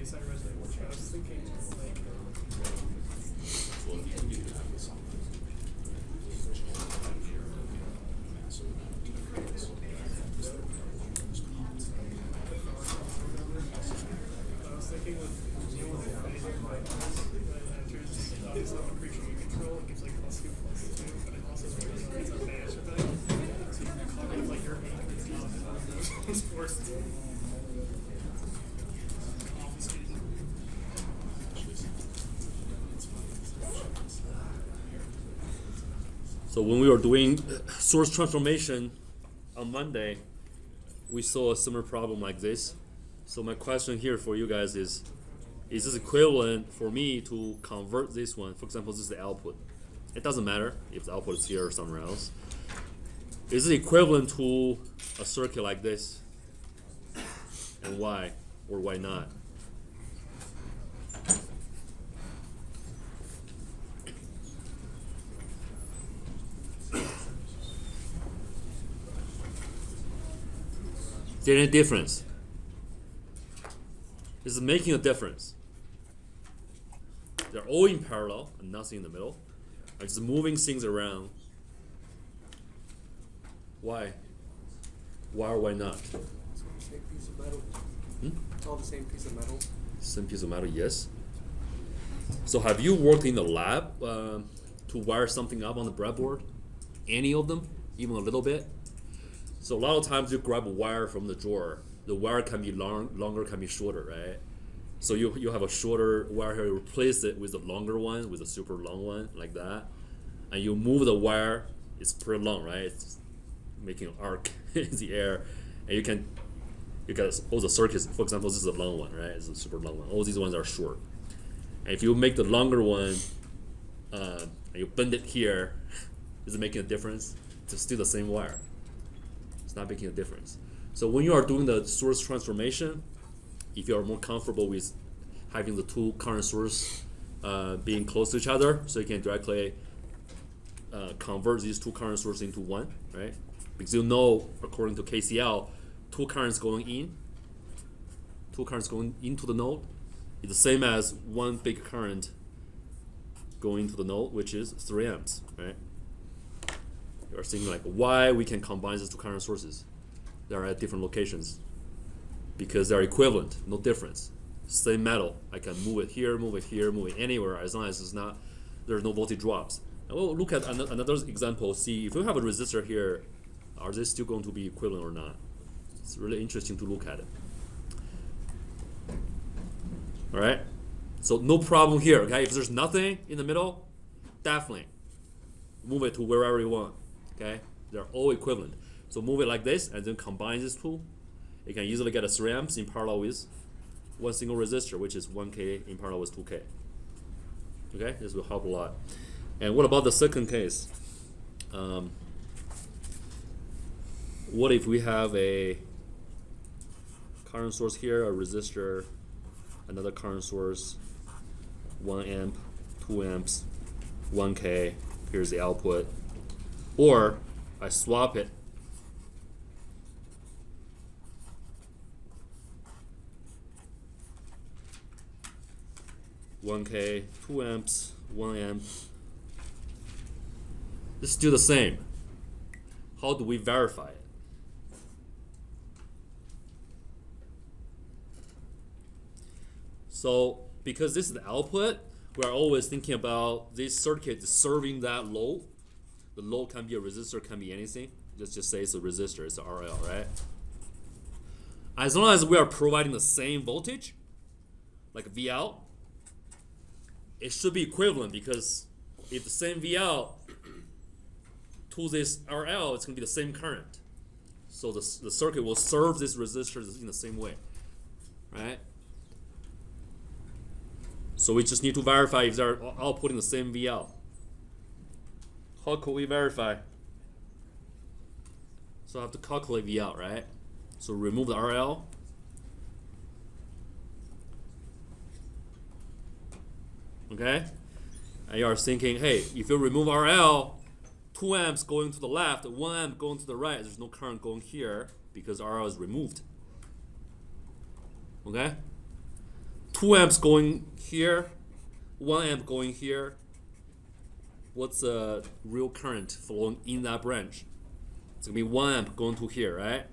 case I resonate with you. I was thinking like. Well, if you do have this on I was thinking with phasing like it's not a creature you control, it gives like +2/+2, but it also it's a mash effect. So you can call it like your aim is not forced to So when we were doing source transformation on Monday, we saw a similar problem like this. So my question here for you guys is this equivalent for me to convert this one? For example, this is the output. It doesn't matter if the output is here or somewhere else. Is it equivalent to a circuit like this? And why or why not? Is there any difference? Is it making a difference? They're all in parallel and nothing in the middle. I'm just moving things around. Why? Why or why not? It's all the same piece of metal. Hmm? It's all the same piece of metal. Same piece of metal, yes. So have you worked in the lab to wire something up on the breadboard? Any of them? Even a little bit? So a lot of times you grab a wire from the drawer. The wire can be longer, can be shorter, right? So you have a shorter wire here, you replace it with a longer one, with a super long one, like that. And you move the wire, it's pretty long, right? It's making an arc in the air. And you got all the circuits, for example, this is a long one, right? It's a super long one. All these ones are short. And if you make the longer one, and you bend it here, is it making a difference? It's still the same wire. It's not making a difference. So when you are doing the source transformation, if you are more comfortable with having the two current source being close to each other, so you can directly convert these two current sources into one, right? Because you know, according to KCL, two currents going into the node is the same as one big current going into the node, which is 3 amps, right? You're seeing like why we can combine these two current sources. They are at different locations because they're equivalent, no difference. Same metal, I can move it here, move it here, move it anywhere as long as there's no voltage drops. And we'll look at another example, see if we have a resistor here, are they still going to be equivalent or not? It's really interesting to look at it. All right, so no problem here, okay? If there's nothing in the middle, definitely move it to wherever you want, okay? They're all equivalent. So move it like this and then combine these two. You can easily get a 3 amps in parallel with one single resistor, which is 1K in parallel with 2K. Okay, this will help a lot. And what about the second case? What if we have a current source here, a resistor, another current source, 1 amp, 2 amps, 1K, here's the output. Or I swap it. $1K, 2 amps, 1 amp. It's still the same. How do we verify it? So because this is the output, we are always thinking about this circuit serving that load. The load can be a resistor, can be anything. Let's just say it's a resistor, it's a RL, right? As long as we are providing the same voltage, like V out, it should be equivalent because if the same V out to this RL, it's going to be the same current. So the circuit will serve this resistor in the same way, right? So we just need to verify if they're outputting the same V out. How could we verify? So I have to calculate V out, right? So remove the RL. Okay? And you are thinking, hey, if you remove RL, 2 amps going to the left, 1 amp going to the right, there's no current going here because RL is removed. Okay? 2 amps going here, 1 amp going here. What's the real current flowing in that branch? It's gonna be 1 amp going to here, right?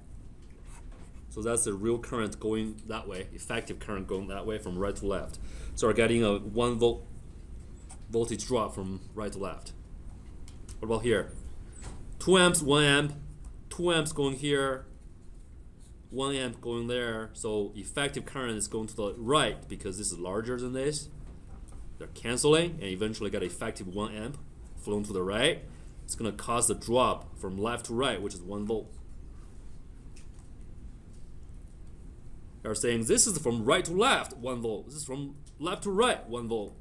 So that's the real current going that way, effective current going that way from right to left. So we're getting a 1 volt voltage drop from right to left. What about here? 2 amps, 1 amp, 2 amps going here, 1 amp going there. So effective current is going to the right because this is larger than this. They're canceling and eventually get effective 1 amp flowing to the right. It's going to cause the drop from left to right, which is 1 volt. They're saying this is from right to left, 1 volt. This is from left to right, 1 volt.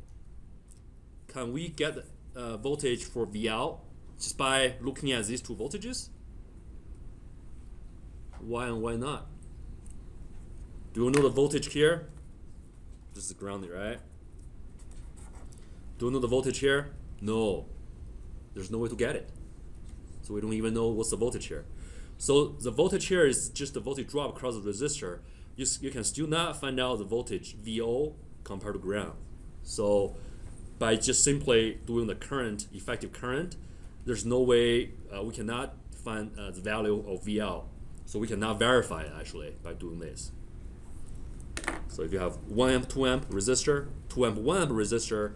Can we get voltage for V out just by looking at these two voltages? Why and why not? Do you know the voltage here? This is grounded, right? Do you know the voltage here? No. There's no way to get it. So we don't even know what's the voltage here. So the voltage here is just the voltage drop across the resistor. You can still not find out the voltage VO compared to ground. So by just simply doing the current, effective current, there's no way we cannot find the value of VL. So we cannot verify it actually by doing this. So if you have 1 amp, 2 amp resistor, 2 amp, 1 amp resistor,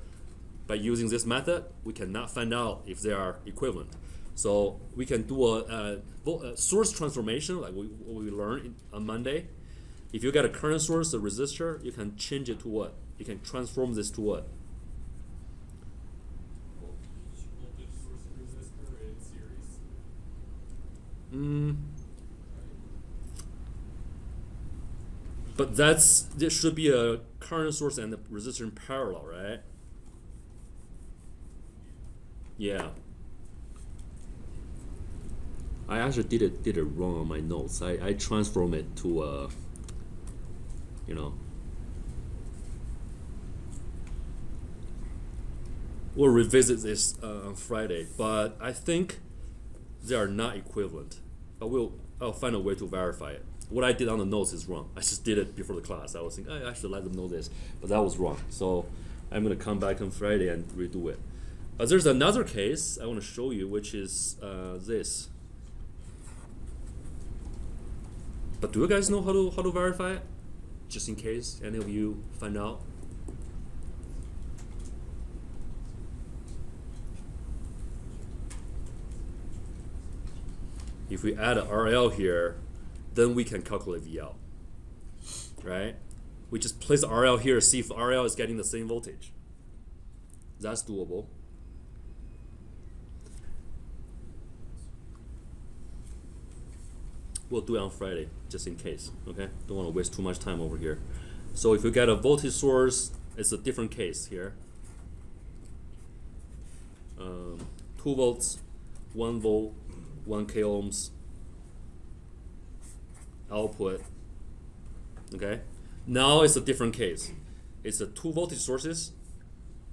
by using this method, we cannot find out if they are equivalent. So we can do a source transformation like what we learned on Monday. If you get a current source, a resistor, you can change it to what? You can transform this to what? Voltage source and resistor in series. But there should be a current source and a resistor in parallel, right? Yeah. I actually did it wrong on my notes. I transformed it to we'll revisit this on Friday, but I think they are not equivalent. But I'll find a way to verify it. What I did on the notes is wrong. I just did it before the class. I was thinking I should let them know this, but that was wrong. So I'm gonna come back on Friday and redo it. There's another case I want to show you, which is this. But do you guys know how to verify it? Just in case any of you find out. If we add a RL here, then we can calculate VL, right? We just place the RL here, see if RL is getting the same voltage. That's doable. We'll do it on Friday, just in case, okay? Don't want to waste too much time over here. So if you get a voltage source, it's a different case here. 2 volts, 1 volt, 1 k ohms output, okay? Now it's a different case. It's a 2 voltage sources,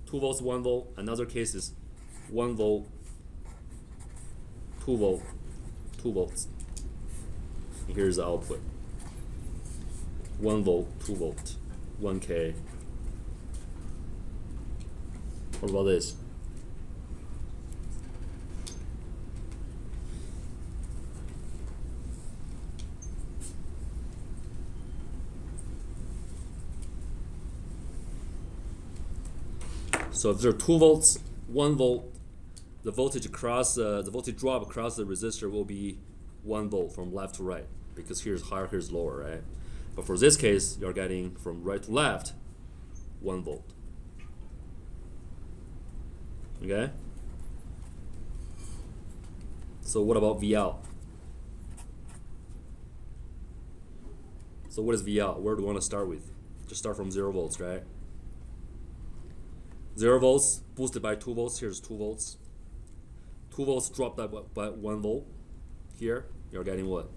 2 volts, 1 volt. Another case is 1 volt, 2 volt, 2 volts. Here's the output. 1 volt, 2 volt, 1K. What about this? So if there are 2 volts, 1 volt, the voltage drop across the resistor will be 1 volt from left to right, because here's higher, here's lower, right? But for this case, you're getting from right to left 1 volt. Okay? So what about V out? So what is V out? Where do we want to start with? Just start from 0 volts, right? 0 volts boosted by 2 volts. Here's 2 volts. 2 volts dropped by 1 volt. Here, you're getting what?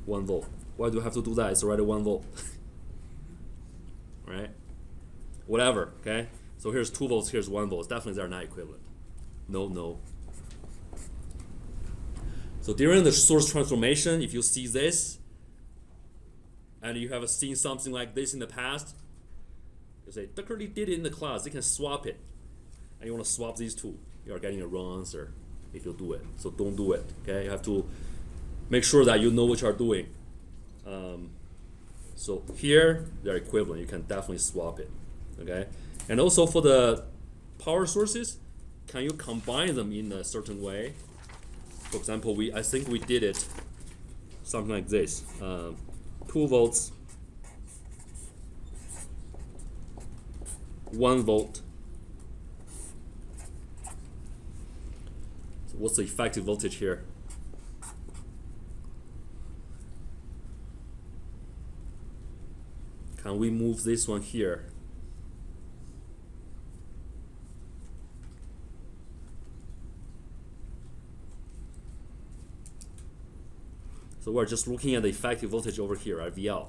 1 volt. Why do you have to do that? It's already 1 volt. Right? Whatever, okay? So here's 2 volts, here's 1 volt. Definitely they're not equivalent. No. So during the source transformation, if you see this, and you have seen something like this in the past, you say, they already did it in the class, they can swap it. And you want to swap these two, you are getting a wrong answer if you do it. So don't do it, okay? You have to make sure that you know what you are doing. So here, they're equivalent, you can definitely swap it, okay? And also for the power sources, can you combine them in a certain way? For example, I think we did it something like this. 2 volts, 1 volt. So what's the effective voltage here? Can we move this one here? So we're just looking at the effective voltage over here at VL.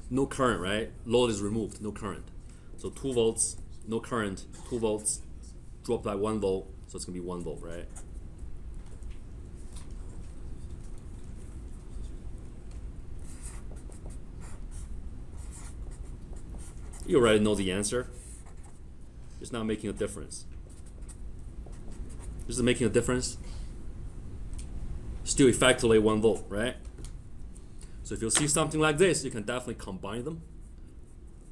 No current, right? Load is removed, no current. So 2 volts, no current, 2 volts, dropped by 1 volt, so it's gonna be 1 volt, right? You already know the answer. It's not making a difference. This is making a difference. Still effectively 1 volt, right? So if you see something like this, you can definitely combine them.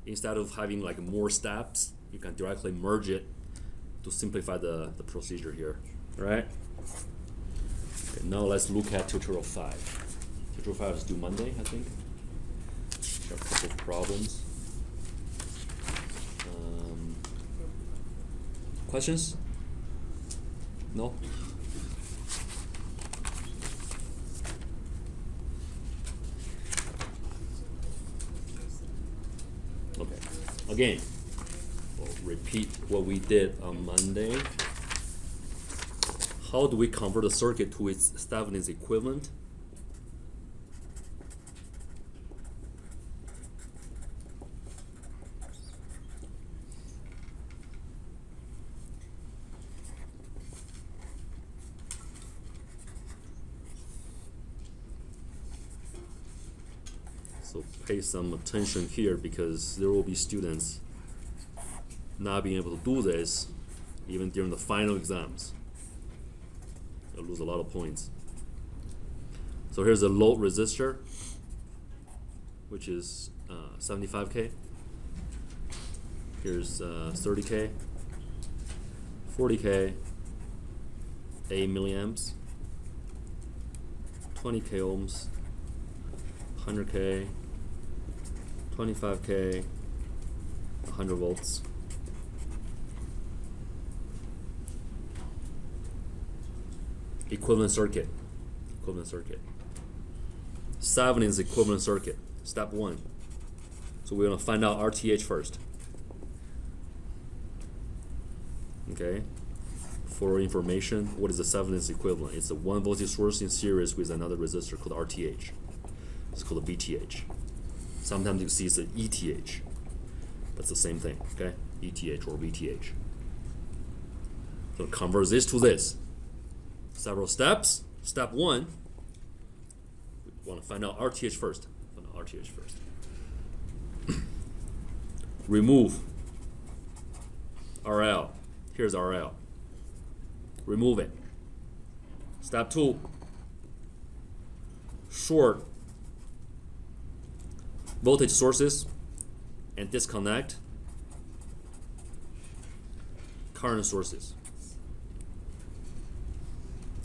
Instead of having like more steps, you can directly merge it to simplify the procedure here, right? Okay, now let's look at tutorial 5. Tutorial 5 is due Monday, I think. There are a couple of problems. Questions? No? Okay. Again, we'll repeat what we did on Monday. How do we convert a circuit to its Thevenin's equivalent? So pay some attention here because there will be students not being able to do this even during the final exams. They'll lose a lot of points. So here's a load resistor, which is 75K. Here's 30K, 40K, 8 milliamps, 20K ohms, 100K, 25K, 100 volts. Equivalent circuit. Equivalent circuit. Thevenin's equivalent circuit. Step 1. So we're going to find out RTH first. Okay. For information, what is the Thevenin's equivalent? It's a 1 voltage source in series with another resistor called RTH. It's called a VTH. Sometimes you see it's an ETH. That's the same thing, okay? ETH or VTH. So convert this to this. Several steps. Step 1, we want to find out RTH first. Find out RTH first. Remove RL. Here's RL. Remove it. Step 2, short voltage sources and disconnect current sources.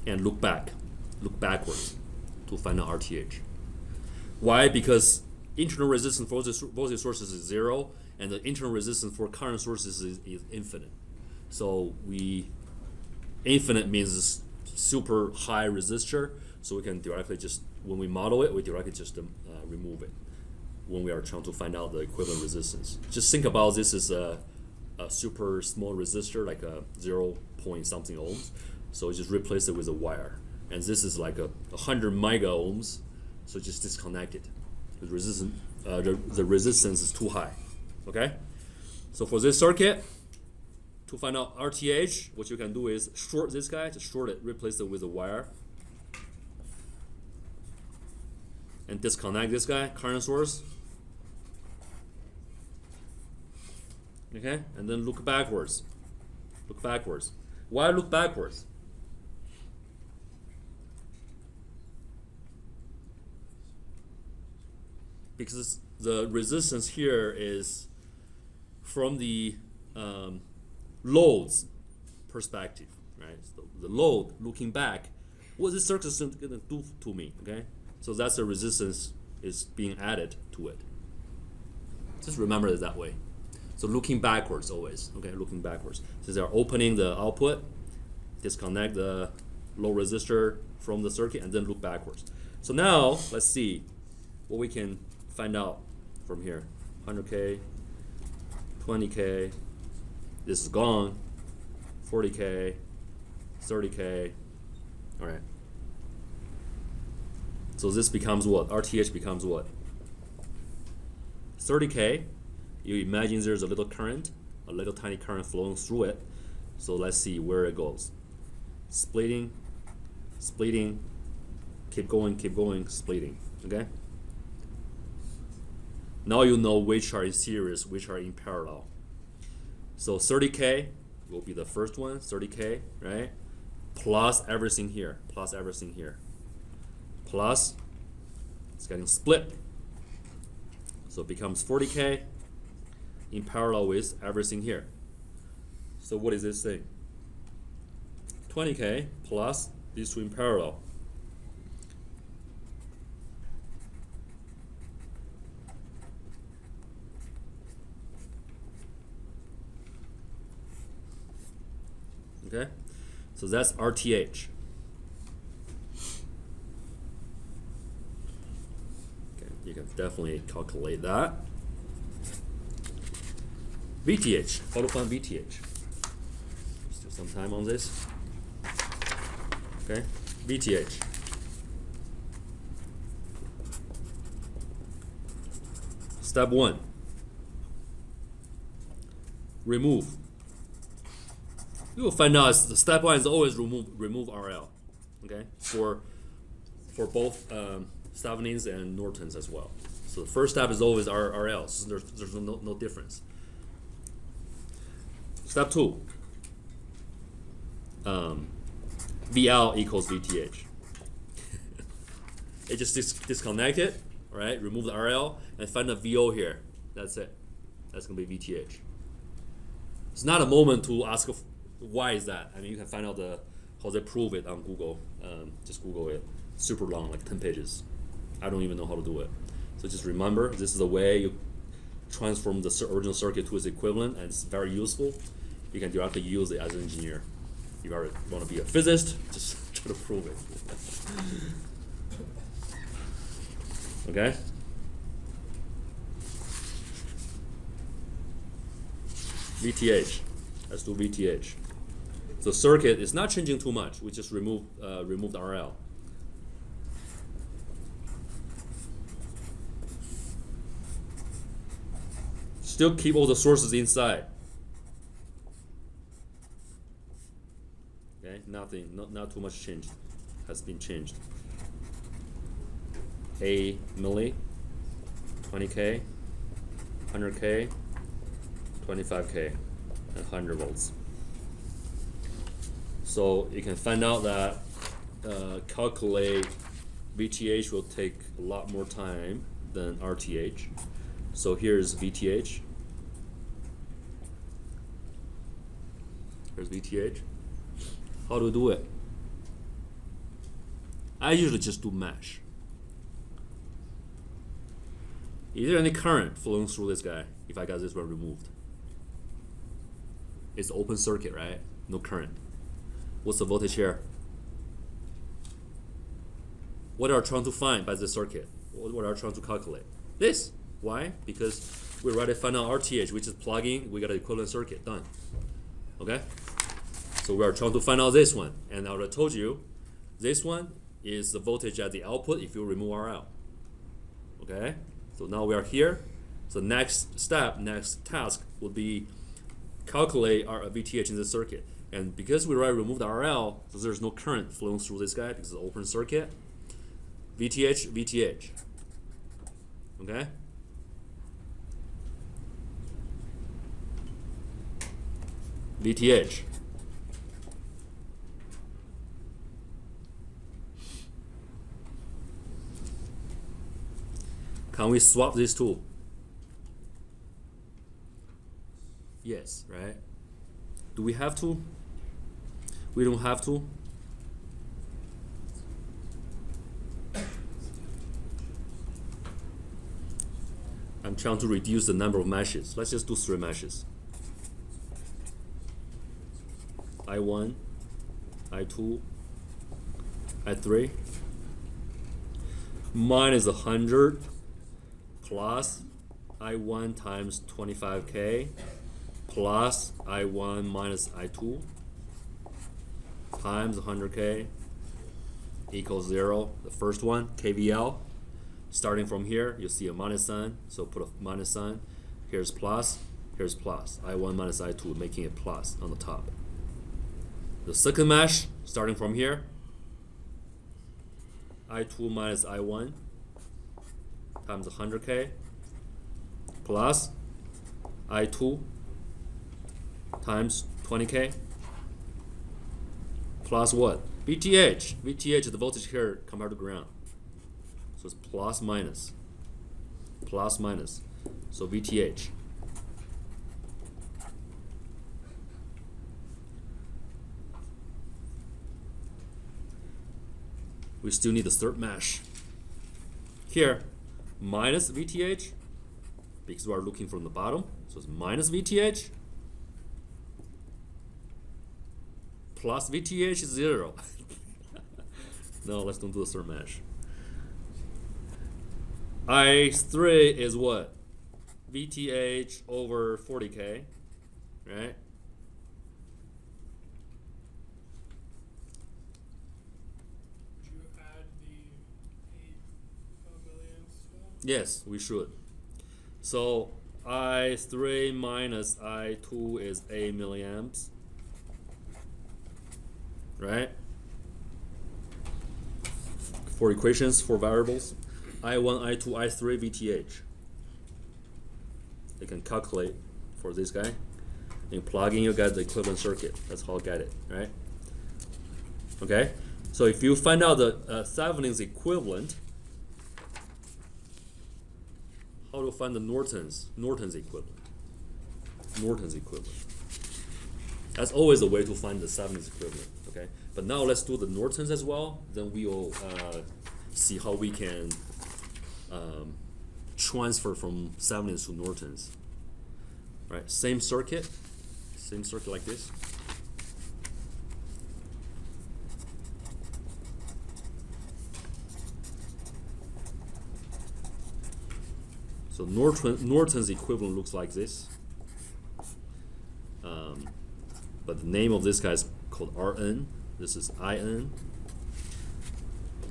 And look backwards to find out RTH. Why? Because internal resistance for voltage sources is 0, and the internal resistance for current sources is infinite. So infinite means super high resistor, so we can directly just, when we model it, we directly just remove it when we are trying to find out the equivalent resistance. Just think about this as a super small resistor, like a 0 point something ohms. So just replace it with a wire. And this is like 100 mega ohms, so just disconnect it. The resistance is too high. Okay? So for this circuit, to find out RTH, what you can do is short this guy, just short it, replace it with a wire. And disconnect this guy, current source. Okay, and then look backwards. Look backwards. Why look backwards? Because the resistance here is from the load's perspective, right? So the load looking back, what is this circuit going to do to me? Okay, so that's the resistance is being added to it. Just remember it that way. So looking backwards always, okay, looking backwards. Since they're opening the output, disconnect the low resistor from the circuit and then look backwards. So now let's see what we can find out from here. 100K, 20K, this is gone, 40K, 30K, all right. So this becomes what? RTH becomes what? 30K, you imagine there's a little current, a little tiny current flowing through it. So let's see where it goes. Splitting, splitting, keep going, splitting, okay? Now you know which are in series, which are in parallel. So 30K will be the first one, 30K, right? Plus everything here, plus everything here. Plus, it's getting split. So it becomes 40K in parallel with everything here. So what is this thing? 20K plus these two in parallel. Okay, so that's RTH. Okay, you can definitely calculate that. VTH, how to find VTH? Still some time on this. Okay, VTH. Step 1. Remove. You will find out the step 1 is always remove RL. Okay, for both Thevenins and Nortons as well. So the first step is always RL. So there's no difference. Step 2. VL equals VTH. It just disconnect it, right? Remove the RL and find the VO here. That's it. That's gonna be VTH. It's not a moment to ask why is that. I mean, you can find out how they prove it on Google. Just Google it. Super long, like 10 pages. I don't even know how to do it. So just remember, this is the way you transform the original circuit to its equivalent, and it's very useful. You can directly use it as an engineer. If you want to be a physicist, just try to prove it. Okay? VTH. Let's do VTH. So circuit is not changing too much. We just remove the RL. Still keep all the sources inside. Okay, nothing, not too much change has been changed. A milli, 20K, 100K, 25K, and 100 volts. So you can find out that calculate VTH will take a lot more time than RTH. So here's VTH. Here's VTH. How do we do it? I usually just do mesh. Is there any current flowing through this guy if I got this one removed? It's open circuit, right? No current. What's the voltage here? What are we trying to find by this circuit? What are we trying to calculate? This. Why? Because we already found out RTH, which is plugging. We got an equivalent circuit. Done. Okay? So we are trying to find out this one. And I already told you, this one is the voltage at the output if you remove RL. Okay? So now we are here. So next step, next task would be calculate our VTH in this circuit. And because we already removed the RL, so there's no current flowing through this guy because it's an open circuit. VTH, VTH. Okay? VTH. Can we swap these two? Yes, right? Do we have to? We don't have to. I'm trying to reduce the number of meshes. Let's just do 3 meshes. I1, I2, I3 minus 100 plus I1 times 25K plus I1 minus I2 times 100K equals 0. The first one, KVL. Starting from here, you see a minus sign, so put a minus sign. Here's plus, here's plus. I1 minus I2, making it plus on the top. The second mesh, starting from here, I2 minus I1 times 100K plus I2 times 20K plus what? VTH. VTH is the voltage here compared to ground. So it's plus minus. Plus minus. So VTH. We still need the third mesh. Here, minus VTH, because we are looking from the bottom. So it's minus VTH plus VTH is 0. No, let's don't do the third mesh. I3 is what? VTH over 40K, right? Would you add the 8 milliamps to that? Yes, we should. So I3 minus I2 is 8 milliamps, right? For equations, for variables, I1, I2, I3, VTH. You can calculate for this guy. And plug in, you get the equivalent circuit. That's how I get it, right? Okay? So if you find out the Thevenin's equivalent, how to find the Norton's equivalent? Norton's equivalent. That's always a way to find the Thevenin's equivalent, okay? But now let's do the Norton's as well. Then we will see how we can transfer from Thevenin's to Norton's. Right? Same circuit like this. So Norton's equivalent looks like this. But the name of this guy is called Rn. This is In.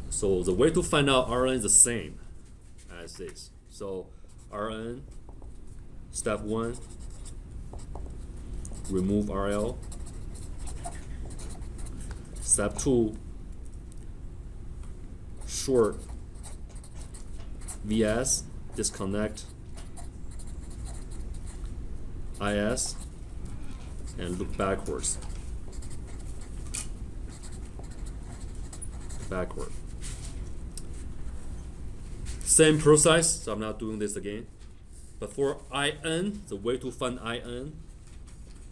So the way to find out Rn is the same as this. So Rn, step 1, remove RL. Step 2, short Vs, disconnect Is, and look backwards. Backward. Same process, so I'm not doing this again. But for In, the way to find In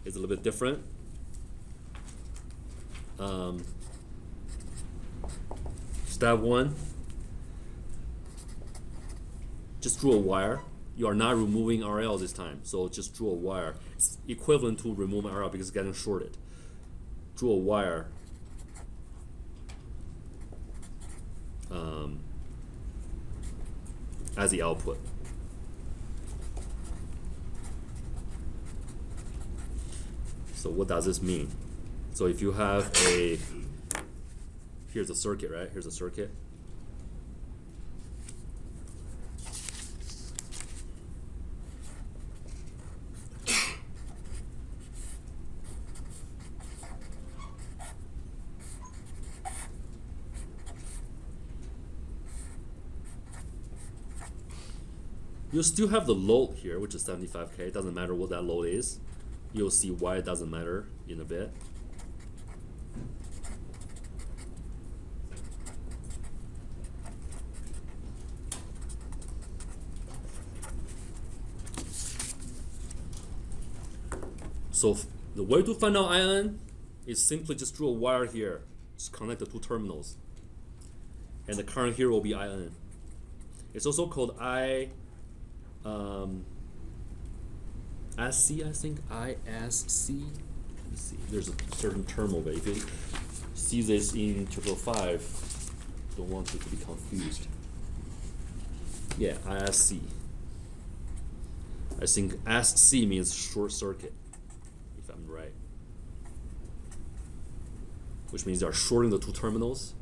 is a little bit different. Step 1, just draw a wire. You are not removing RL this time, so just draw a wire. It's equivalent to removing RL because it's getting shorted. Draw a wire. As the output. So what does this mean? So if you have here's a circuit, right? Here's a circuit. You still have the load here, which is 75K. It doesn't matter what that load is. You'll see why it doesn't matter in a bit. So the way to find out IN is simply just draw a wire here. Just connect the two terminals. And the current here will be IN. It's also called SC, I think. ISC. Let me see. There's a certain term of it. If you see this in 555, don't want you to be confused. Yeah, ISC. I think SC means short circuit, if I'm right. Which means they are shorting the two terminals.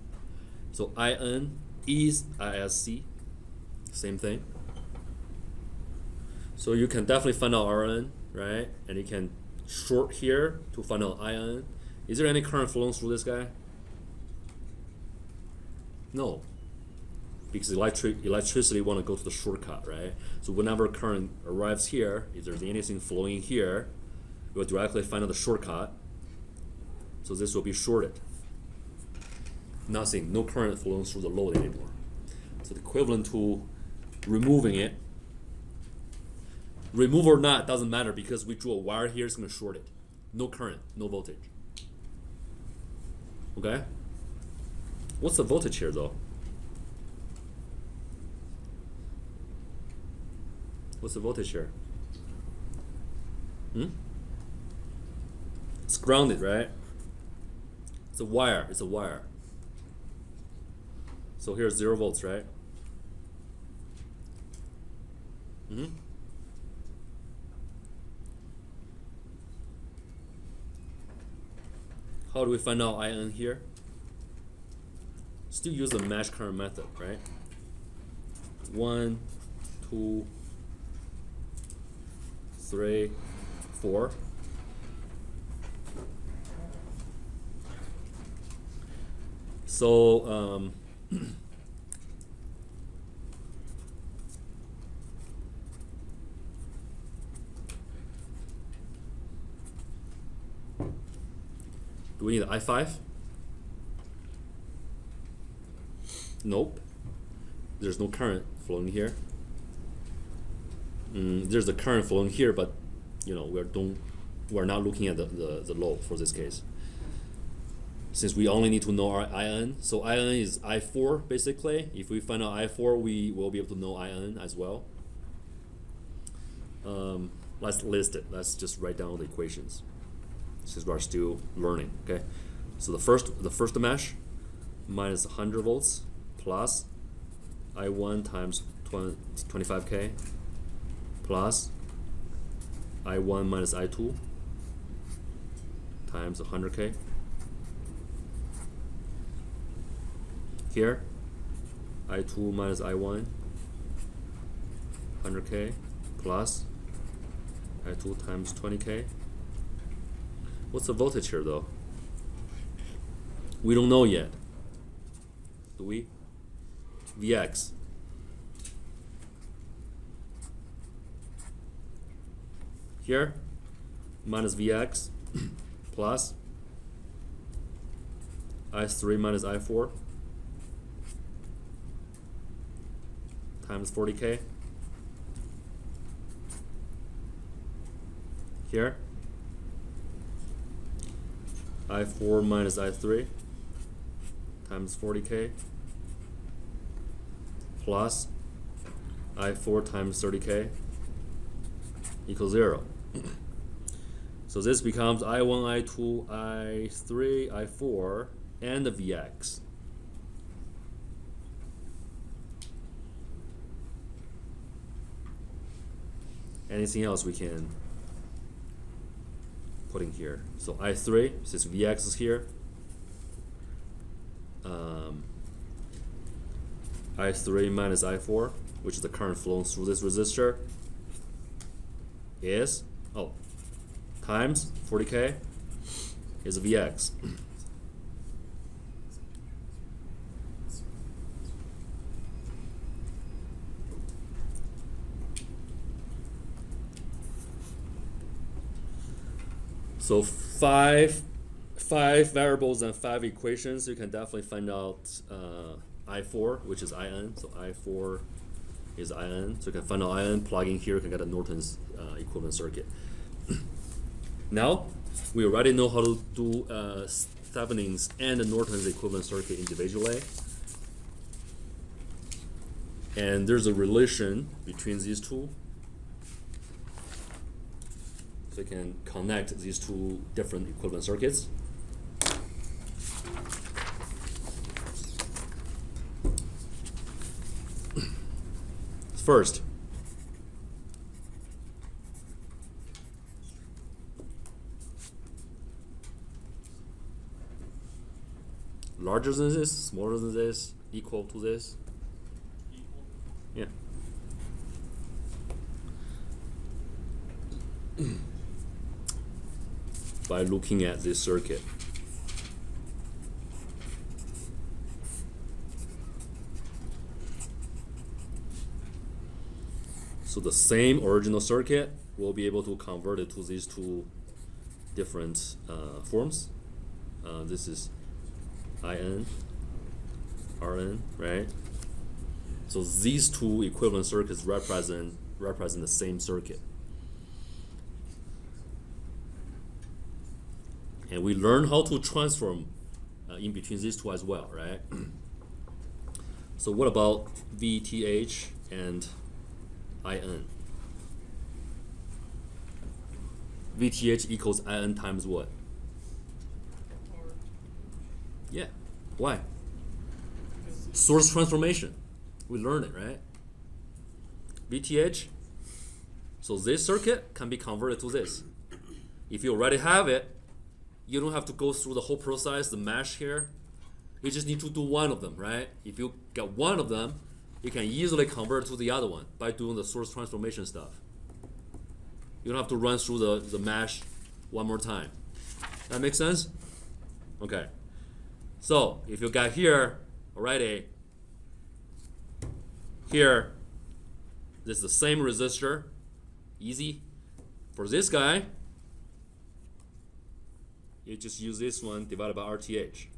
So IN is ISC. Same thing. So you can definitely find out RN, right? And you can short here to find out IN. Is there any current flowing through this guy? No. Because electricity want to go to the shortcut, right? So whenever current arrives here, if there's anything flowing here, it will directly find out the shortcut. So this will be shorted. Nothing, no current flowing through the load anymore. So the equivalent to removing it. Remove or not doesn't matter because we drew a wire here, it's going to short it. No current, no voltage. Okay? What's the voltage here though? What's the voltage here? It's grounded, right? It's a wire, it's a wire. So here's 0 volts, right? How do we find out IN here? Still use the match current method, right? 1, 2, 3, 4. So do we need I5? Nope. There's no current flowing here. There's the current flowing here, but you know we're not looking at the load for this case. Since we only need to know our IN, so IN is I4 basically. If we find out I4, we will be able to know IN as well. Let's list it. Let's just write down the equations, since we are still learning. Okay, so the first mesh minus 100 volts plus I1 times 25K plus I1 minus I2 times 100K. Here, I2 minus I1, 100K plus I2 times 20K. What's the voltage here though? We don't know yet. Do we? Vx. Here, minus Vx plus I3 minus I4 times 40K. Here, I4 minus I3 times 40K plus I4 times 30K equals 0. So this becomes I1, I2, I3, I4, and the Vx. Anything else we can put in here? So I3, since Vx is here, I3 minus I4, which is the current flowing through this resistor, is times 40K is Vx. So five variables and 5 equations. You can definitely find out I4, which is IN. So I4 is IN. So you can find out IN, plug in here, you can get a Norton's equivalent circuit. Now, we already know how to do Thevenin's and Norton's equivalent circuit individually. And there's a relation between these two. So you can connect these two different equivalent circuits. First, larger than this, smaller than this, equal to this. Yeah. By looking at this circuit. So the same original circuit, we'll be able to convert it to these two different forms. This is IN, RN, right? So these two equivalent circuits represent the same circuit. And we learn how to transform in between these two as well, right? So what about VTH and IN? VTH equals IN times what? Yeah. Why? Source transformation. We learned it, right? VTH. So this circuit can be converted to this. If you already have it, you don't have to go through the whole process, the mesh here. You just need to do one of them, right? If you get one of them, you can easily convert to the other one by doing the source transformation stuff. You don't have to run through the mesh one more time. That makes sense? Okay. So if you got here already, here, this is the same resistor, easy. For this guy, you just use this one divided by RTH.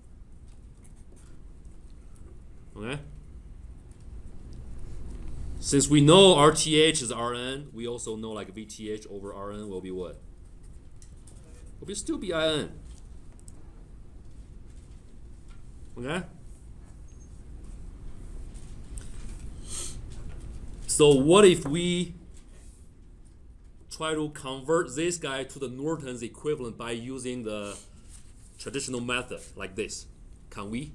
Okay? Since we know RTH is RN, we also know like VTH over RN will be what? Will still be IN. Okay? So what if we try to convert this guy to the Norton's equivalent by using the traditional method like this? Can we?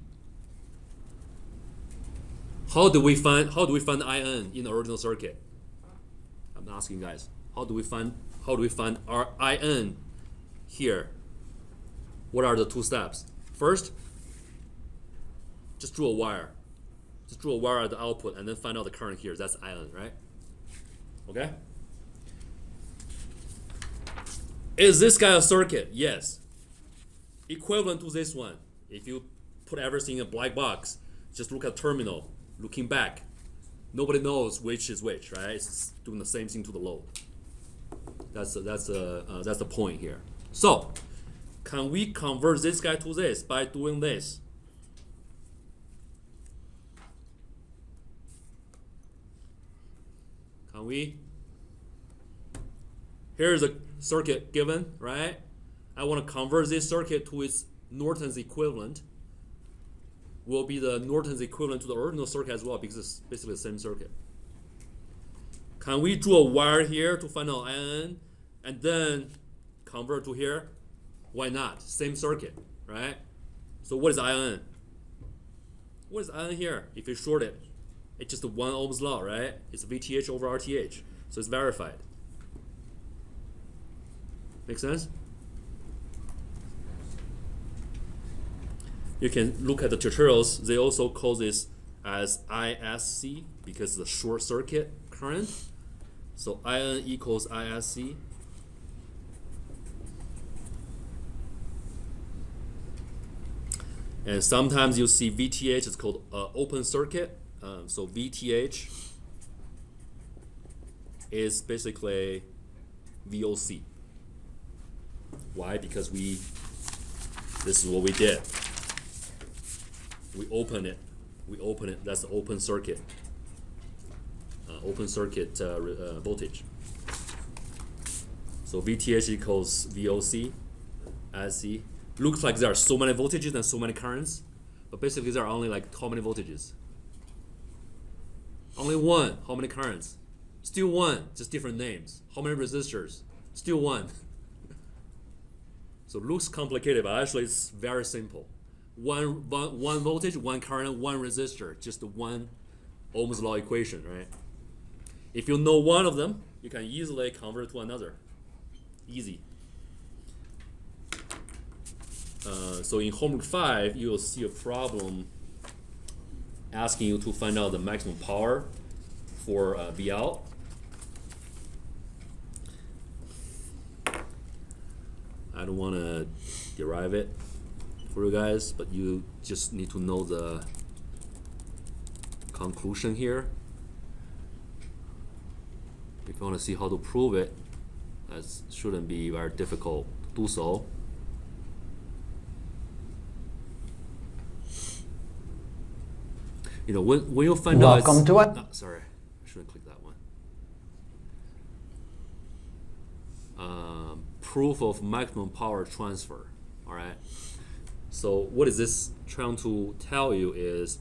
How do we find IN in the original circuit? I'm asking guys. How do we find our IN here? What are the two steps? First, just draw a wire. Just draw a wire at the output and then find out the current here. That's IN, right? Okay? Is this guy a circuit? Yes. Equivalent to this one. If you put everything in a black box, just look at terminal. Looking back, nobody knows which is which, right? It's doing the same thing to the load. That's the point here. So, can we convert this guy to this by doing this? Can we? Here's a circuit given, right? I want to convert this circuit to its Norton's equivalent. Will be the Norton's equivalent to the original circuit as well because it's basically the same circuit. Can we draw a wire here to find out IN and then convert to here? Why not? Same circuit, right? So what is IN? What is IN here? If you short it, it's just a 1 Ohm's law, right? It's VTH over RTH, so it's verified. Make sense? You can look at the tutorials. They also call this as ISC because it's a short circuit current. So IN equals ISC. And sometimes you see VTH is called open circuit. So VTH is basically VOC. Why? Because this is what we did. We open it. That's the open circuit. Voltage. So VTH equals VOC, SC. Looks like there are so many voltages and so many currents, but basically there are only like how many voltages? Only one. How many currents? Still one, just different names. How many resistors? Still one. So it looks complicated, but actually it's very simple. One voltage, one current, one resistor, just one Ohm's law equation, right? If you know one of them, you can easily convert to another. Easy. So in homework 5, you will see a problem asking you to find out the maximum power for V out. I don't want to derive it for you guys, but you just need to know the conclusion here. If you want to see how to prove it, that shouldn't be very difficult to do so. You know, when you find out. Welcome to it. Sorry, I shouldn't click that one. Proof of maximum power transfer. All right. So what is this trying to tell you is,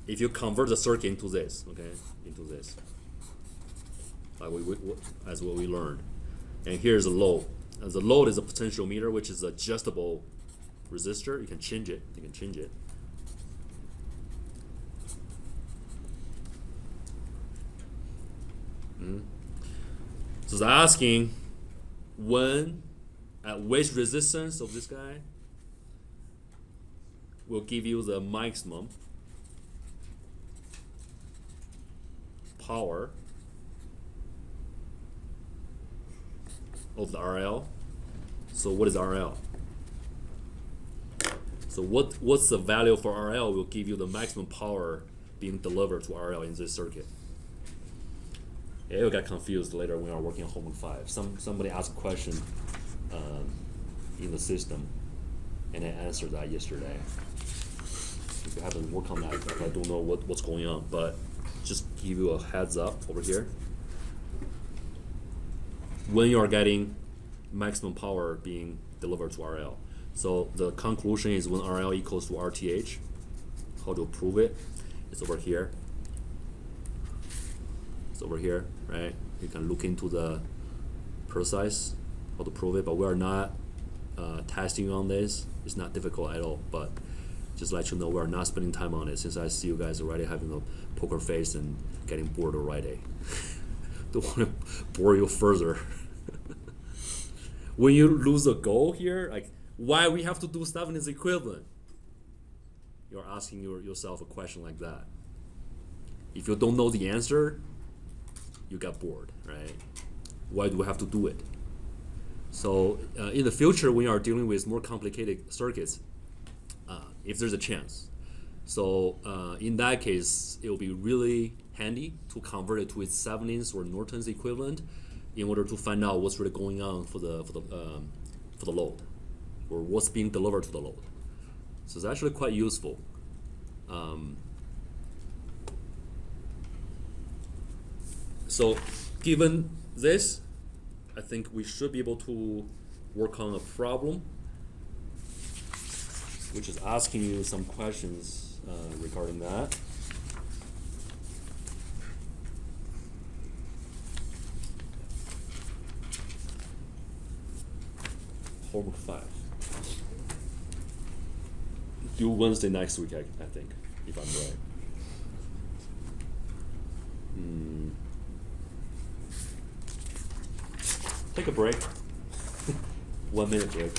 if you convert the circuit into this, okay, into this, like as what we learned, and here's a load. And the load is a potential meter, which is adjustable resistor. You can change it. So it's asking at which resistance of this guy will give you the maximum power of the RL. So what is RL? So what's the value for RL will give you the maximum power being delivered to RL in this circuit. Yeah, you got confused later when we are working on homework 5. Somebody asked a question in the system, and I answered that yesterday. If you haven't worked on that, I don't know what's going on, but just give you a heads up over here. When you are getting maximum power being delivered to RL. So the conclusion is when RL equals to RTH. How to prove it? It's over here. It's over here, right? You can look into the precise how to prove it, but we are not testing on this. It's not difficult at all, but just let you know we are not spending time on it since I see you guys already having a poker face and getting bored already. Don't want to bore you further. When you lose a goal here, like why we have to do Thevenin's equivalent, you're asking yourself a question like that. If you don't know the answer, you get bored, right? Why do we have to do it? So in the future, when you are dealing with more complicated circuits, if there's a chance, so in that case, it will be really handy to convert it to its Thevenin's or Norton's equivalent in order to find out what's really going on for the load, or what's being delivered to the load. So it's actually quite useful. So given this, I think we should be able to work on a problem which is asking you some questions regarding that. Homework 5. Due Wednesday next week, I think, if I'm right. Take a break. 1 minute break.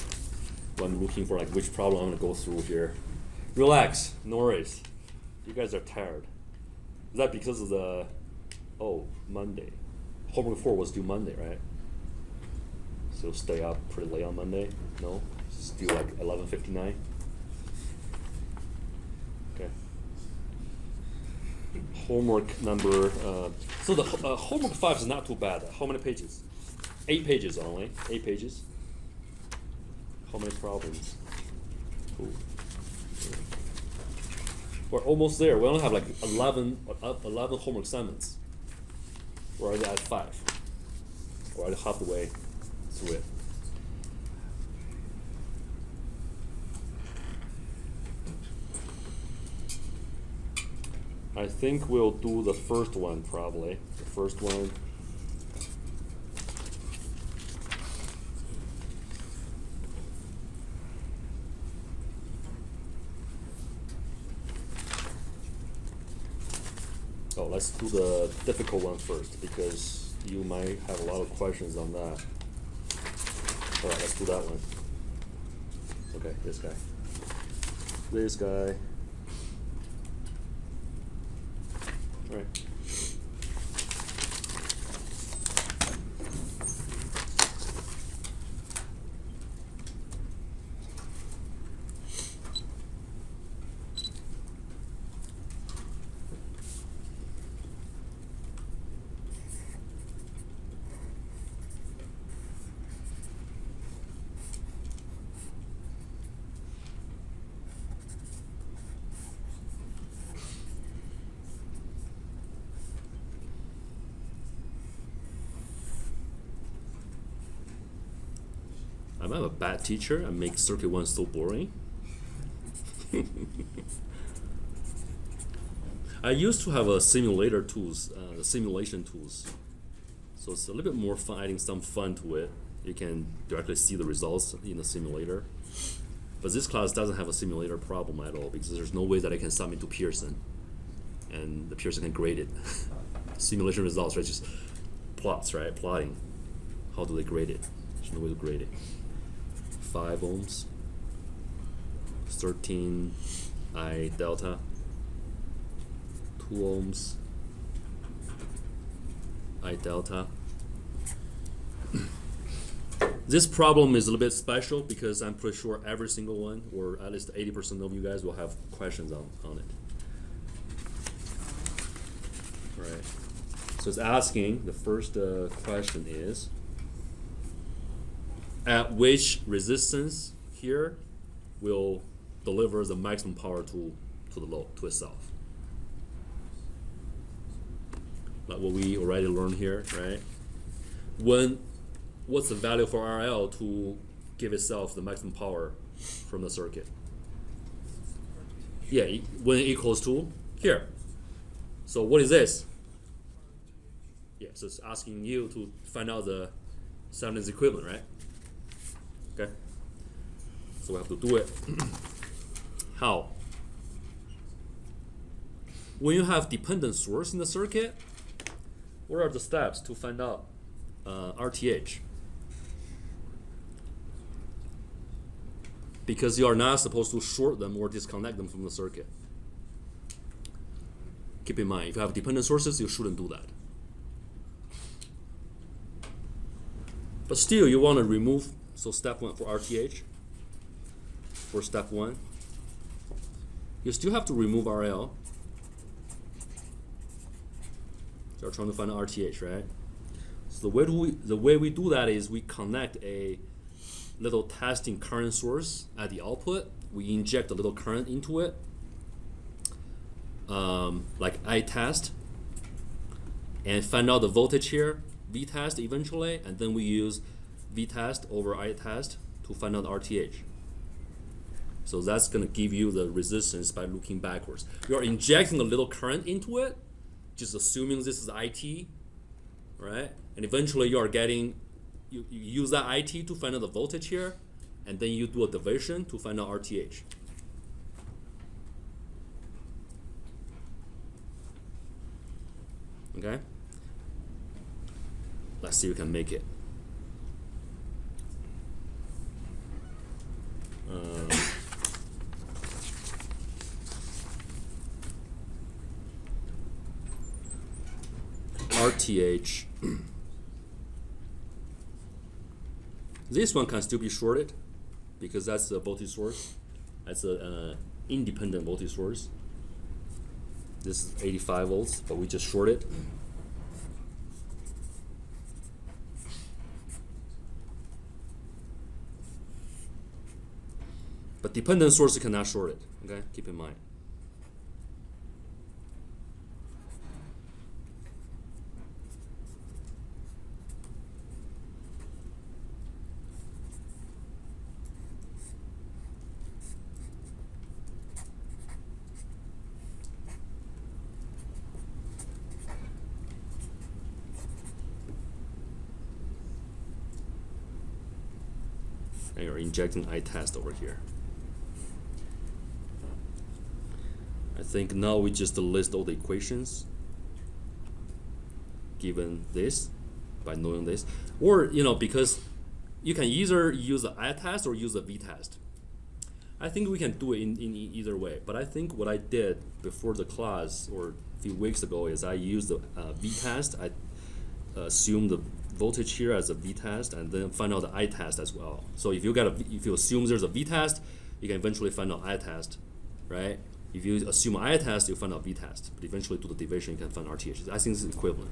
While I'm looking for like which problem I'm gonna go through here. Relax, no worries. You guys are tired. Is that because of the Monday? Homework 4 was due Monday, right? So stay up pretty late on Monday? No? Still like 11:59? Okay. Homework number, so the homework 5 is not too bad. How many pages? 8 pages only. 8 pages. How many problems? Cool. We're almost there. We only have like 11 homework assignments. We're already at 5. We're already half the way through it. I think we'll do the first one probably. The first one. Oh, let's do the difficult one first because you might have a lot of questions on that. Alright, let's do that one. Okay, this guy. This guy. Alright. I'm a bad teacher. I make circuit 1 so boring. I used to have a simulator tools, the simulation tools. So it's a little bit more fun, adding some fun to it. You can directly see the results in the simulator. But this class doesn't have a simulator problem at all because there's no way that I can submit to Pearson. And the Pearson can grade it. Simulation results, right? Just plots, right? Plotting. How do they grade it? There's no way to grade it. 5 ohms, 13 I delta, 2 ohms, I delta. This problem is a little bit special because I'm pretty sure every single one, or at least 80% of you guys, will have questions on it. Right. So it's asking, the first question is, at which resistance here will deliver the maximum power to the load, to itself. Like what we already learned here, right? What's the value for RL to give itself the maximum power from the circuit? Yeah, when it equals to here. So what is this? Yeah, so it's asking you to find out the Thevenin's equivalent, right? Okay, so we have to do it. How? When you have dependent source in the circuit, what are the steps to find out RTH? Because you are not supposed to short them or disconnect them from the circuit. Keep in mind, if you have dependent sources, you shouldn't do that. But still, you want to remove. So step 1 for RTH, for step 1, you still have to remove RL. So we're trying to find RTH, right? So the way we do that is we connect a little testing current source at the output. We inject a little current into it, like I test, and find out the voltage here, V test eventually, and then we use V test over I test to find out RTH. So that's going to give you the resistance by looking backwards. You're injecting a little current into it, just assuming this is IT, right? And eventually you are getting, you use that IT to find out the voltage here, and then you do a division to find out RTH. Okay? Let's see if we can make it. RTH. This one can still be shorted because that's a voltage source. That's an independent voltage source. This is 85 volts, but we just short it. But dependent source you cannot short it. Okay, keep in mind. And you're injecting I-test over here. I think now we just list all the equations given this by knowing this. Or, because you can either use the I-test or use the V-test. I think we can do it in either way. But I think what I did before the class or a few weeks ago is I used the V-test. I assumed the voltage here as a V-test and then find out the I-test as well. So if you assume there's a V-test, you can eventually find out I-test, right? If you assume I-test, you find out V-test. But eventually do the division, you can find RTH. I think it's equivalent.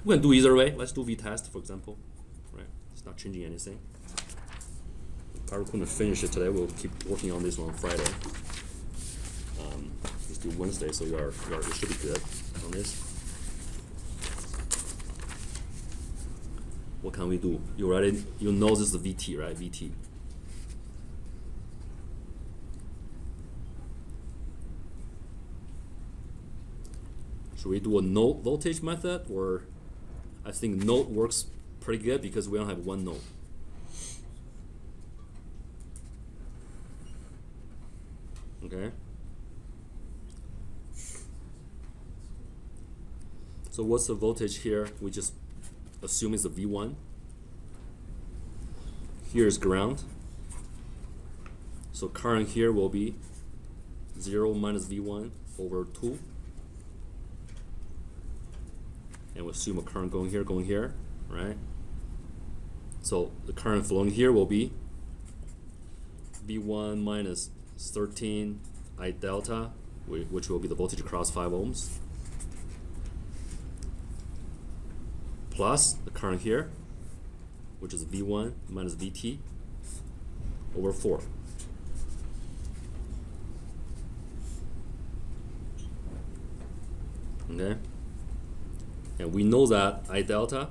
We can do either way. Let's do V-test, for example, right? It's not changing anything. Probably couldn't finish it today. We'll keep working on this one on Friday. Let's do Wednesday, so you should be good on this. What can we do? You know this is the VT, right? VT. Should we do a node voltage method, or I think node works pretty good because we don't have one node. Okay. So what's the voltage here? We just assume it's a V1. Here is ground. So current here will be 0 minus V1 over 2. And we assume a current going here, right? So the current flowing here will be V1 minus 13 I delta, which will be the voltage across 5 ohms, plus the current here, which is V1 minus VT over 4. Okay? And we know that I delta,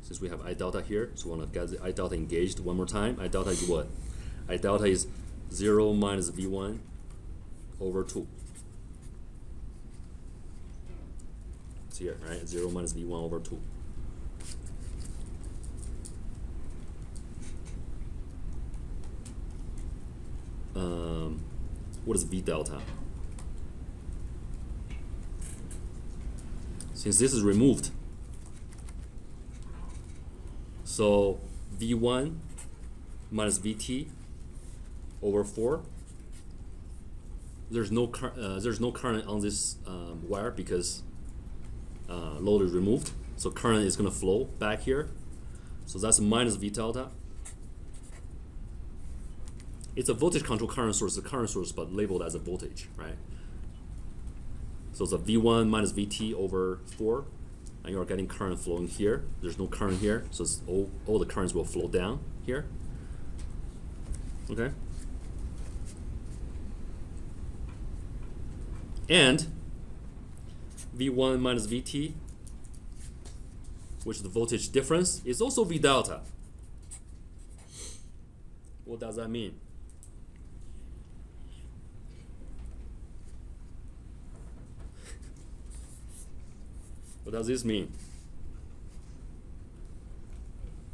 since we have I delta here, so we want to get the I delta engaged one more time. I delta is what? I delta is 0 minus V1 over 2. It's here, right? 0 minus V1 over 2. What is V delta? Since this is removed, so V1 minus VT over 4. There's no current on this wire because load is removed. So current is going to flow back here. So that's minus V delta. It's a voltage control current source, but labeled as a voltage, right? So it's a V1 minus VT over 4, and you are getting current flowing here. There's no current here, so it's all the currents will flow down here. Okay? And V1 minus VT, which is the voltage difference, is also V delta. What does that mean? What does this mean?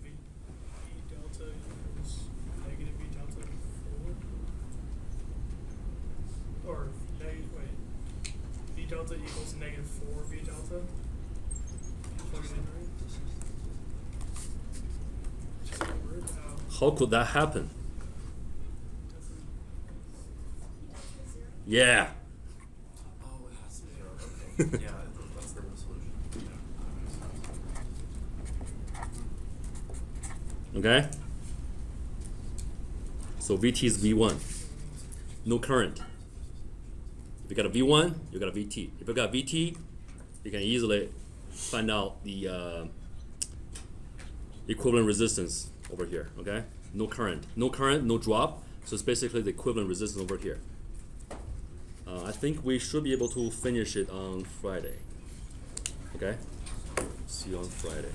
V delta equals negative V delta 4. Or V delta equals negative 4 V delta. Plug it in, right? How could that happen? Yeah. Oh, it has to be 0. Okay. Yeah, that's the solution. Okay? So VT is V1. No current. If you got a V1, you got a VT. If you got VT, you can easily find out the equivalent resistance over here. Okay? No current, no drop. So it's basically the equivalent resistance over here. I think we should be able to finish it on Friday. Okay? See you on Friday.